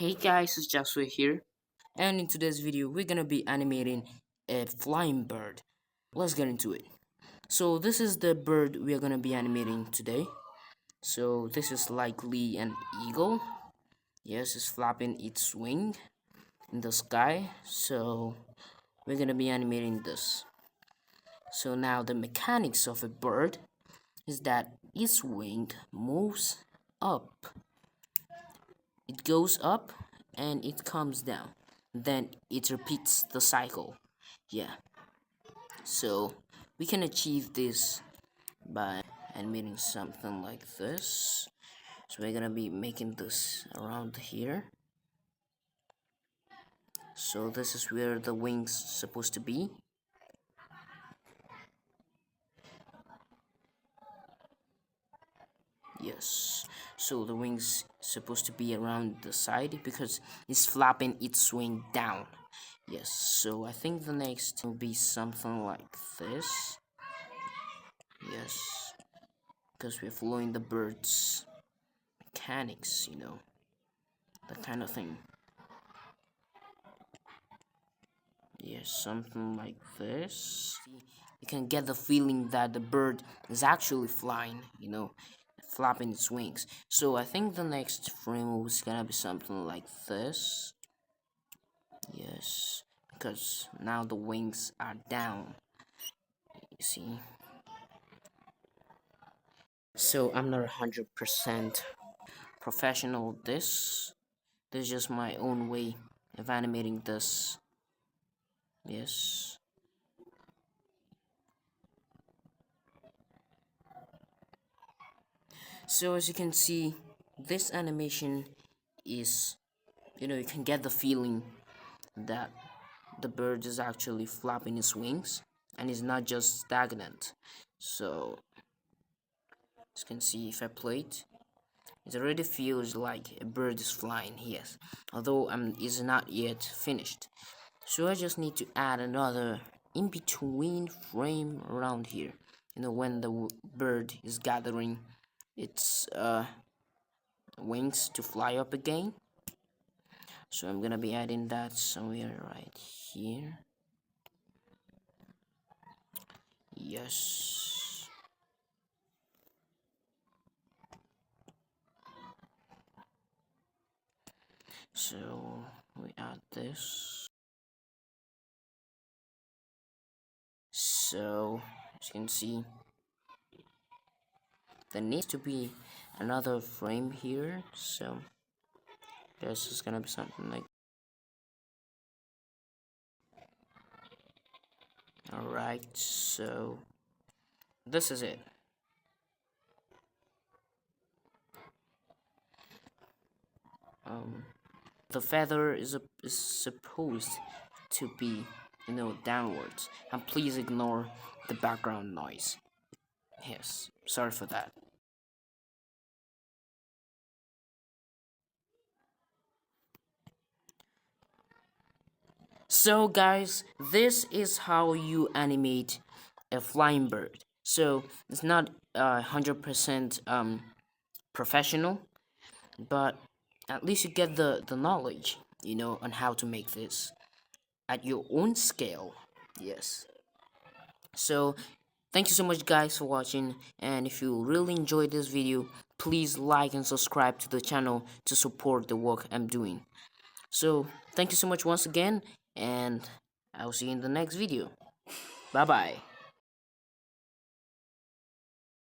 Hey guys, it's Joshua here, and in today's video we're gonna be animating a flying bird. Let's get into it. So this is the bird we are gonna be animating today. So this is likely an eagle. Yes, it's flapping its wing in the sky. So we're gonna be animating this. So now the mechanics of a bird is that its wing moves up. It goes up and it comes down, then it repeats the cycle. Yeah, so we can achieve this by animating something like this. So we're gonna be making this around here. So this is where the wings supposed to be. Yes, so the wings supposed to be around the side because it's flapping its wing down. Yes, so I think the next will be something like this. Yes, because we're following the bird's mechanics, that kind of thing. Yes, something like this. You can get the feeling that the bird is actually flying, flapping its wings. So I think the next frame is gonna be something like this. Yes, because now the wings are down. You see. So I'm not 100% professional. This is just my own way of animating this. Yes. So as you can see, this animation is, you can get the feeling that the bird is actually flapping its wings and is not just stagnant. So as you can see, if I play it already feels like a bird is flying, yes, although it's not yet finished. So I just need to add another in-between frame around here, when the bird is gathering its wings to fly up again. So I'm gonna be adding that somewhere right here. Yes. So we add this. So as you can see, there needs to be another frame here. So this is gonna be something like. Alright, so this is it. The feather is supposed to be, downwards, and please ignore the background noise. Yes, sorry for that. So guys, this is how you animate a flying bird. So it's not 100% professional, but at least you get the knowledge, on how to make this at your own scale. Yes. So thank you so much guys for watching, and if you really enjoyed this video, please like and subscribe to the channel to support the work I'm doing. So thank you so much once again, and I'll see you in the next video. Bye bye.